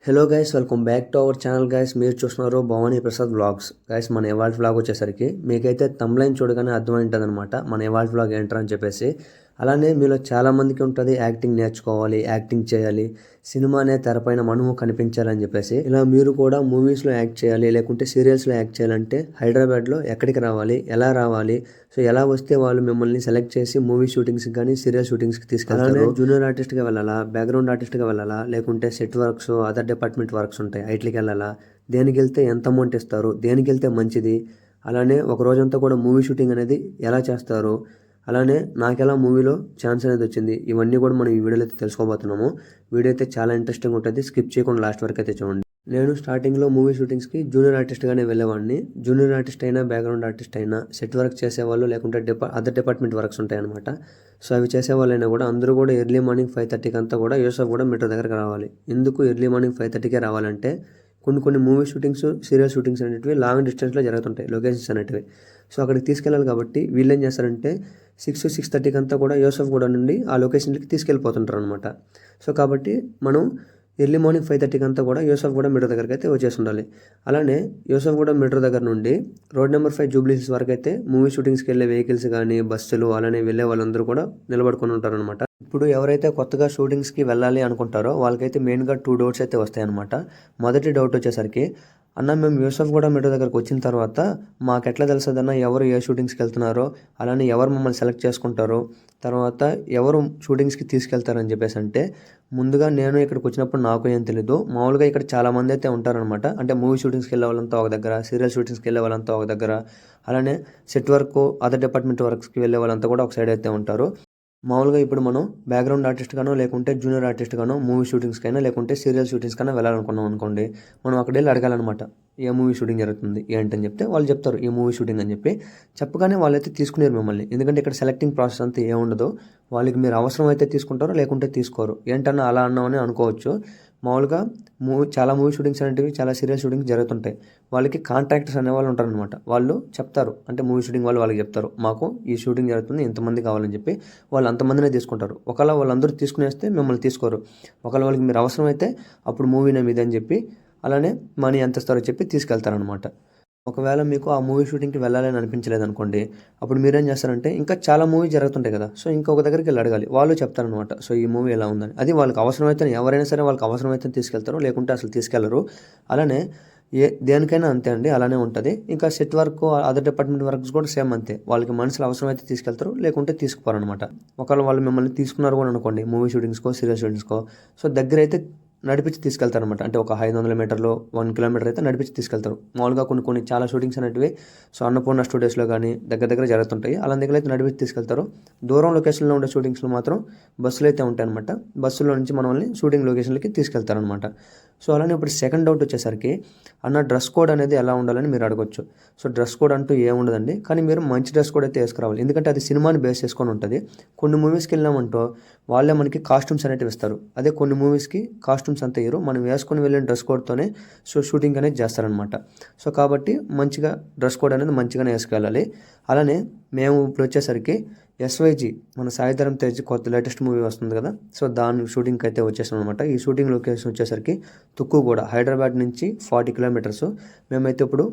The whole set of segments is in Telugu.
Hello guys, welcome back to our channel guys. మీరు చూస్తున్నారు భవానీ ప్రసాద్ వ్లాగ్స్. గైస్, మన ఇవాళ వ్లాగ్ వచ్చేసరికి మీకైతే థంబ్‌లైన్ చూడగానే అర్థమైంటుంది అనమాట మన ఇవాళ వ్లాగ్ ఏంట్రా అని చెప్పేసి. అలానే మీలో చాలామందికి ఉంటుంది యాక్టింగ్ నేర్చుకోవాలి, యాక్టింగ్ చేయాలి, సినిమా అనే తెరపైన మనము కనిపించాలని చెప్పేసి. ఇలా మీరు కూడా మూవీస్లో యాక్ట్ చేయాలి, లేకుంటే సీరియల్స్లో యాక్ట్ చేయాలంటే హైదరాబాద్లో ఎక్కడికి రావాలి, ఎలా రావాలి, సో ఎలా వస్తే వాళ్ళు మిమ్మల్ని సెలెక్ట్ చేసి మూవీ షూటింగ్స్కి కానీ సీరియల్ షూటింగ్స్కి తీసుకెళ్తారు. జూనియర్ ఆర్టిస్ట్గా వెళ్ళాలా, బ్యాక్గ్రౌండ్ ఆర్టిస్ట్గా వెళ్ళాలా, లేకుంటే set works, other department works ఉంటాయి, ఐటీకి వెళ్ళాలా, దేనికి వెళ్తే ఎంత అమౌంట్ ఇస్తారు, దేనికి వెళ్తే మంచిది, అలానే ఒక రోజంతా కూడా మూవీ షూటింగ్ అనేది ఎలా చేస్తారు, అలానే నాకెలా మూవీలో ఛాన్స్ అనేది వచ్చింది, ఇవన్నీ కూడా మనం ఈ వీడియోలో అయితే తెలుసుకోబోతున్నాము. వీడియో అయితే చాలా ఇంట్రెస్టింగ్ ఉంటుంది, స్కిప్ చేయకుండా లాస్ట్ వరకు అయితే చూడండి. నేను స్టార్టింగ్లో మూవీ షూటింగ్స్కి జూనియర్ ఆర్టిస్ట్గానే వెళ్ళేవాడిని. జూనియర్ ఆర్టిస్ట్ అయినా, బ్యాక్గ్రౌండ్ ఆర్టిస్ట్ అయినా, సెట్ వర్క్ చేసేవాళ్ళు, లేకుంటే అదర్ డిపార్ట్మెంట్ వర్క్స్ ఉంటాయి అనమాట. సో అవి చేసేవాళ్ళైనా కూడా అందరూ కూడా ఎర్లీ మార్నింగ్ 5:30కి అంతా కూడా యూసఫ్ కూడా మెట్రో దగ్గరకు రావాలి. ఎందుకు ఎర్లీ మార్నింగ్ 5:30కే రావాలంటే కొన్ని మూవీ షూటింగ్స్, సీరియల్ షూటింగ్స్ అనేటివి లాంగ్ డిస్టెన్స్లో జరుగుతుంటాయి, లొకేషన్స్ అనేటివి. సో అక్కడికి తీసుకెళ్ళాలి కాబట్టి వీళ్ళు ఏం చేస్తారంటే 6-6:30కి అంతా కూడా యూసఫ్ కూడా నుండి ఆ లొకేషన్కి తీసుకెళ్ళిపోతుంటారు అనమాట. సో కాబట్టి మనం ఎర్లీ మార్నింగ్ 5:30కి అంతా కూడా యూసఫ్ కూడా మెట్రో దగ్గరికి అయితే వచ్చేసి ఉండాలి. అలానే యూసఫ్ కూడా మెట్రో దగ్గర నుండి రోడ్ నెంబర్ 5 జూబ్లీ హిల్స్ వరకు అయితే మూవీ షూటింగ్స్కి వెళ్ళే వెహికల్స్ కానీ, బస్సులు, అలానే వెళ్ళే వాళ్ళందరూ కూడా నిలబడుకొని ఉంటారనమాట. ఇప్పుడు ఎవరైతే కొత్తగా షూటింగ్స్కి వెళ్ళాలి అనుకుంటారో వాళ్ళకైతే మెయిన్గా 2 డౌట్స్ అయితే వస్తాయన్నమాట. మొదటి డౌట్ వచ్చేసరికి, అన్న మేము యూసఫ్ కూడా మెట్రో దగ్గరకు వచ్చిన తర్వాత మాకు ఎట్లా తెలుస్తుందన్న ఎవరు ఏ షూటింగ్స్కి వెళ్తున్నారో, అలానే ఎవరు మమ్మల్ని సెలెక్ట్ చేసుకుంటారో, తర్వాత ఎవరు షూటింగ్స్కి తీసుకెళ్తారని చెప్పేసి అంటే, ముందుగా నేను ఇక్కడికి వచ్చినప్పుడు నాకు ఏం తెలీదు. మామూలుగా ఇక్కడ చాలామంది అయితే ఉంటారనమాట. అంటే మూవీ షూటింగ్స్కి వెళ్ళే వాళ్ళంతా ఒక దగ్గర, సీరియల్ షూటింగ్స్కి వెళ్ళే వాళ్ళంతా ఒక దగ్గర, అలానే సెట్ వర్క్, అదర్ డిపార్ట్మెంట్ వర్క్స్కి వెళ్ళే వాళ్ళంతా కూడా ఒక సైడ్ అయితే ఉంటారు. మామూలుగా ఇప్పుడు మనం బ్యాక్గ్రౌండ్ ఆర్టిస్ట్గానో, లేకుంటే జూనియర్ ఆర్టిస్ట్గానో మూవీ షూటింగ్స్కైనా, లేకుంటే సీరియల్ షూటింగ్స్కైనా వెళ్ళాలనుకున్నాం అనుకోండి, మనం అక్కడ వెళ్ళి అడగాలన్నమాట, ఏ మూవీ షూటింగ్ జరుగుతుంది ఏంటని చెప్తే వాళ్ళు చెప్తారు ఈ మూవీ షూటింగ్ అని చెప్పి. చెప్పగానే వాళ్ళైతే తీసుకునేరు మిమ్మల్ని. ఎందుకంటే ఇక్కడ సెలెక్టింగ్ ప్రాసెస్ అంతా ఏముండదు. వాళ్ళకి మీరు అవసరం అయితే తీసుకుంటారో, లేకుంటే తీసుకోరు. ఏంటన్నా అలా అన్నామని అనుకోవచ్చు. మామూలుగా చాలా మూవీ షూటింగ్స్ అనేటివి, చాలా సీరియల్ షూటింగ్స్ జరుగుతుంటాయి. వాళ్ళకి కాంట్రాక్టర్స్ అనేవాళ్ళు ఉంటారనమాట. వాళ్ళు చెప్తారు, అంటే మూవీ షూటింగ్ వాళ్ళు వాళ్ళకి చెప్తారు, మాకు ఈ షూటింగ్ జరుగుతుంది, ఇంతమంది కావాలని చెప్పి. వాళ్ళు అంతమందినే తీసుకుంటారు. ఒకవేళ వాళ్ళందరూ తీసుకునేస్తే మిమ్మల్ని తీసుకోరు. ఒకవేళ వాళ్ళకి మీరు అవసరం అయితే అప్పుడు మూవీ నేమ్ ఇదని చెప్పి, అలానే మనీ ఎంత ఇస్తారో చెప్పి తీసుకెళ్తారనమాట. ఒకవేళ మీకు ఆ మూవీ షూటింగ్కి వెళ్ళాలని అనిపించలేదు అనుకోండి, అప్పుడు మీరేం చేస్తారంటే ఇంకా చాలా మూవీ జరుగుతుంటాయి కదా, సో ఇంకొక దగ్గరికి వెళ్ళి అడగాలి. వాళ్ళు చెప్తారనమాట, సో ఈ మూవీ ఎలా ఉందని. అది వాళ్ళకి అవసరమైతే, ఎవరైనా సరే వాళ్ళకి అవసరమైతే తీసుకెళ్తారు, లేకుంటే అసలు తీసుకెళ్లరు. అలానే దేనికైనా అంతే అండి, అలానే ఉంటుంది. ఇంకా set work, other department works కూడా సేమ్ అంతే. వాళ్ళకి మనుషులు అవసరమైతే తీసుకెళ్తారు, లేకుంటే తీసుకుపోరు అనమాట. ఒకవేళ వాళ్ళు మిమ్మల్ని తీసుకున్నారు కూడా అనుకోండి మూవీ షూటింగ్స్కో, సీరియల్ షూటింగ్స్కో, సో దగ్గర అయితే నడిపించి తీసుకెళ్తారనమాట. అంటే ఒక 500 మీటర్లు, 1 కిలోమీటర్ అయితే నడిపించి తీసుకెళ్తారు. మామూలుగా కొన్ని చాలా షూటింగ్స్ అనేటివి సో అన్నపూర్ణ స్టూడియోస్లో కానీ దగ్గర జరుగుతుంటాయి. అలాంటి దగ్గర అయితే నడిపించి తీసుకెళ్తారు. దూరం లొకేషన్లో ఉండే షూటింగ్స్లో మాత్రం బస్సులు అయితే ఉంటాయన్నమాట. బస్సులో నుంచి మనల్ని షూటింగ్ లొకేషన్లకి తీసుకెళ్తారనమాట. సో అలానే ఇప్పుడు సెకండ్ డౌట్ వచ్చేసరికి, అన్న డ్రెస్ కోడ్ అనేది ఎలా ఉండాలని మీరు అడగొచ్చు. సో డ్రెస్ కోడ్ అంటూ ఏముండదండి, కానీ మీరు మంచి డ్రెస్ కోడ్ అయితే వేసుకురావాలి. ఎందుకంటే అది సినిమాని బేస్ చేసుకొని ఉంటుంది. కొన్ని మూవీస్కి వెళ్ళామంటో వాళ్ళే మనకి కాస్ట్యూమ్స్ అనేవి ఇస్తారు. అదే కొన్ని మూవీస్కి కాస్ట్యూమ్స్ అంతా ఇయ్యరు. మనం వేసుకొని వెళ్ళిన డ్రెస్ కోడ్తోనే సో షూటింగ్ అనేది చేస్తారనమాట. సో కాబట్టి మంచిగా డ్రెస్ కోడ్ అనేది మంచిగానే వేసుకెళ్ళాలి. అలానే మేము ఇప్పుడు వచ్చేసరికి ఎస్వైజీ, మన సాయిధరం తేజ్ కొత్త లేటెస్ట్ మూవీ వస్తుంది కదా, సో దాని షూటింగ్కి అయితే వచ్చేసాం అనమాట. ఈ షూటింగ్ లొకేషన్ వచ్చేసరికి తుక్కుగూడ, హైదరాబాద్ నుంచి 40 కిలోమీటర్స్. మేమైతే ఇప్పుడు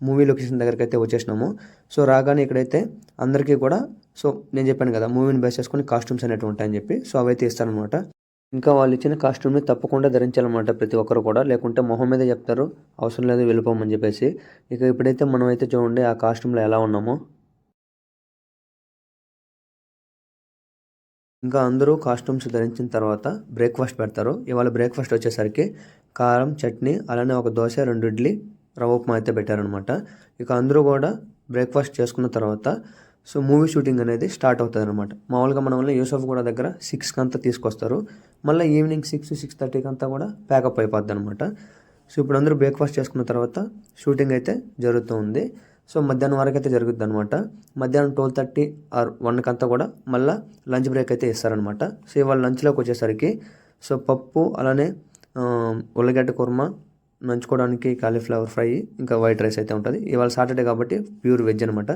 మూవీ లొకేషన్ దగ్గరికి అయితే వచ్చేసినాము. సో రాగానే ఇక్కడైతే అందరికీ కూడా సో నేను చెప్పాను కదా మూవీని బేస్ చేసుకొని కాస్ట్యూమ్స్ అనేవి ఉంటాయని చెప్పి, సో అవైతే ఇస్తారనమాట. ఇంకా వాళ్ళు ఇచ్చిన కాస్ట్యూమ్ని తప్పకుండా ధరించాలన్నమాట ప్రతి ఒక్కరు కూడా, లేకుంటే మొహం మీద చెప్తారు అవసరం లేదు వెళ్ళిపోమని చెప్పేసి. ఇక ఇప్పుడైతే మనం అయితే చూడండి ఆ కాస్ట్యూమ్లో ఎలా ఉన్నామో. ఇంకా అందరూ కాస్ట్యూమ్స్ ధరించిన తర్వాత బ్రేక్ఫాస్ట్ పెడతారు. ఇవాళ బ్రేక్ఫాస్ట్ వచ్చేసరికి కారం, చట్నీ, అలానే ఒక దోశ, 2 ఇడ్లీ, రవ్వ ఉప్మా అయితే పెట్టారనమాట. ఇక అందరూ కూడా బ్రేక్ఫాస్ట్ చేసుకున్న తర్వాత సో మూవీ షూటింగ్ అనేది స్టార్ట్ అవుతుంది అనమాట. మామూలుగా మన వల్ల యూసఫ్ కూడా దగ్గర 6కి అంతా తీసుకొస్తారు. మళ్ళీ ఈవినింగ్ 6-6:30కి అంతా కూడా ప్యాకప్ అయిపోద్ది అనమాట. సో ఇప్పుడు అందరూ బ్రేక్ఫాస్ట్ చేసుకున్న తర్వాత షూటింగ్ అయితే జరుగుతూ ఉంది. సో మధ్యాహ్నం వరకు అయితే జరుగుద్ది అనమాట. మధ్యాహ్నం 12:30 ఆర్ 1కి అంతా కూడా మళ్ళీ లంచ్ బ్రేక్ అయితే ఇస్తారనమాట. సో ఇవాళ లంచ్లోకి వచ్చేసరికి సో పప్పు, అలానే ఉల్లగడ్డ కుర్మా, నంచుకోవడానికి కాలీఫ్లవర్ ఫ్రై, ఇంకా వైట్ రైస్ అయితే ఉంటుంది. ఇవాళ సాటర్డే కాబట్టి ప్యూర్ వెజ్ అనమాట.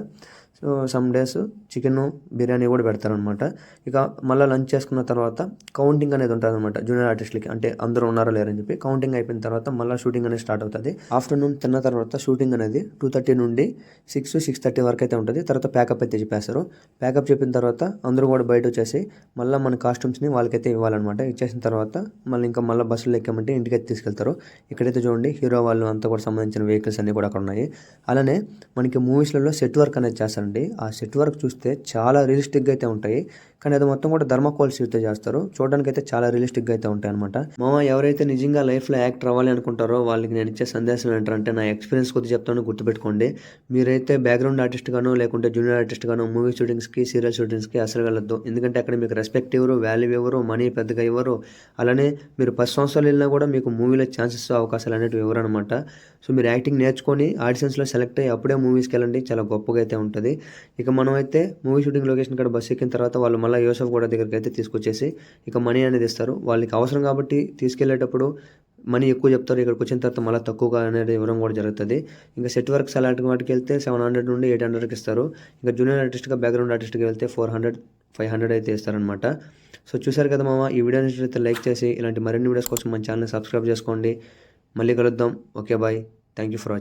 So some days chicken biryani కూడా పెడతారనమాట. ఇక మళ్ళీ లంచ్ చేసుకున్న తర్వాత కౌంటింగ్ అనేది ఉంటుంది అనమాట జూనియర్ ఆర్టిస్టులకి, అంటే అందరూ ఉన్నారా లేరని చెప్పి. కౌంటింగ్ అయిపోయిన తర్వాత మళ్ళీ షూటింగ్ అనేది స్టార్ట్ అవుతుంది. ఆఫ్టర్నూన్ తిన్న తర్వాత షూటింగ్ అనేది 2:30 నుండి 6-6:30 వరకు అయితే ఉంటుంది. తర్వాత ప్యాకప్ అయితే చెప్పేస్తారు. ప్యాకప్ చెప్పిన తర్వాత అందరూ కూడా బయట వచ్చేసి మళ్ళీ మన కాస్ట్యూమ్స్ని వాళ్ళకైతే ఇవ్వాలన్నమాట. ఇచ్చేసిన తర్వాత మళ్ళీ బస్సులో ఎక్కామంటే ఇంటికైతే తీసుకెళ్తారు. ఇక్కడైతే చూడండి హీరో వాళ్ళు అంతా కూడా సంబంధించిన వెహికల్స్ అన్నీ కూడా అక్కడ ఉన్నాయి. అలానే మనకి మూవీస్లలో సెట్ వర్క్ అనేది చేస్తారండి. ఆ సెట్ వర్క్ చూస్తే చాలా రియలిస్టిక్గా అయితే ఉంటాయి. కానీ అది మొత్తం కూడా థర్మాకోల్ షీట్తో చేస్తారు. చూడడానికి అయితే చాలా రియలిస్టిక్గా అయితే ఉంటాయి అనమాట. ఎవరైతే నిజంగా లైఫ్లో యాక్టర్ అవ్వాలి అనుకుంటారో వాళ్ళకి నేను ఇచ్చే సందేశం ఏంటంటే, నా ఎక్స్పీరియన్స్ కొద్ది చెప్తాను, గుర్తుపెట్టుకోండి. మీరైతే బ్యాక్గ్రౌండ్ ఆర్టిస్ట్ గానో లేకుంటే జూనియర్ ఆర్టిస్ట్ గానో మూవీ షూటింగ్స్కి, సీరియల్ షూటింగ్స్కి అసలు వెళ్ళొద్దు. ఎందుకంటే అక్కడ మీకు రెస్పెక్ట్ ఇవ్వరు, వాల్యూ ఇవ్వరు, మనీ పెద్దగా ఇవ్వరు. అలానే మీరు 10 సంవత్సరాలు వెళ్ళినా కూడా మీకు మూవీలో ఛాన్సెస్, అవకాశాలు అనేవి ఇవ్వరు అనమాట. సో మీరు యాక్టింగ్ నేర్చుకొని ఆడిషన్స్లో సెలెక్ట్ అయ్యి అప్పుడే మూవీస్కి వెళ్ళండి, చాలా గొప్పగా అయితే ఉంటుంది. ఇక మనమైతే మూవీ షూటింగ్ లొకేషన్ కాడ బస్సు ఎక్కిన తర్వాత వాళ్ళు మళ్ళీ యూసఫ్ కూడా దగ్గరికి అయితే తీసుకొచ్చేసి ఇక మనీ అనేది ఇస్తారు. వాళ్ళకి అవసరం కాబట్టి తీసుకెళ్లేటప్పుడు మనీ ఎక్కువ చెప్తారు. ఇక్కడికి వచ్చిన తర్వాత మళ్ళీ తక్కువగా అనేది ఇవ్వడం కూడా జరుగుతుంది. ఇంకా సెట్ వర్క్స్ అలాంటి వాటికి వెళ్తే 700 నుండి 800కి ఇస్తారు. ఇంకా జూనియర్ ఆర్టిస్ట్గా, బ్యాక్గ్రౌండ్ ఆర్టిస్ట్కి వెళ్తే 400, 500 అయితే ఇస్తారనమాట. సో చూసారు కదా మామ, ఈ వీడియో అయితే లైక్ చేసి ఇలాంటి మరిన్ని వీడియోస్ కోసం మన ఛానల్ సబ్స్క్రైబ్ చేసుకోండి. మళ్ళీ కలుద్దాం. Okay bye, thank you for watching.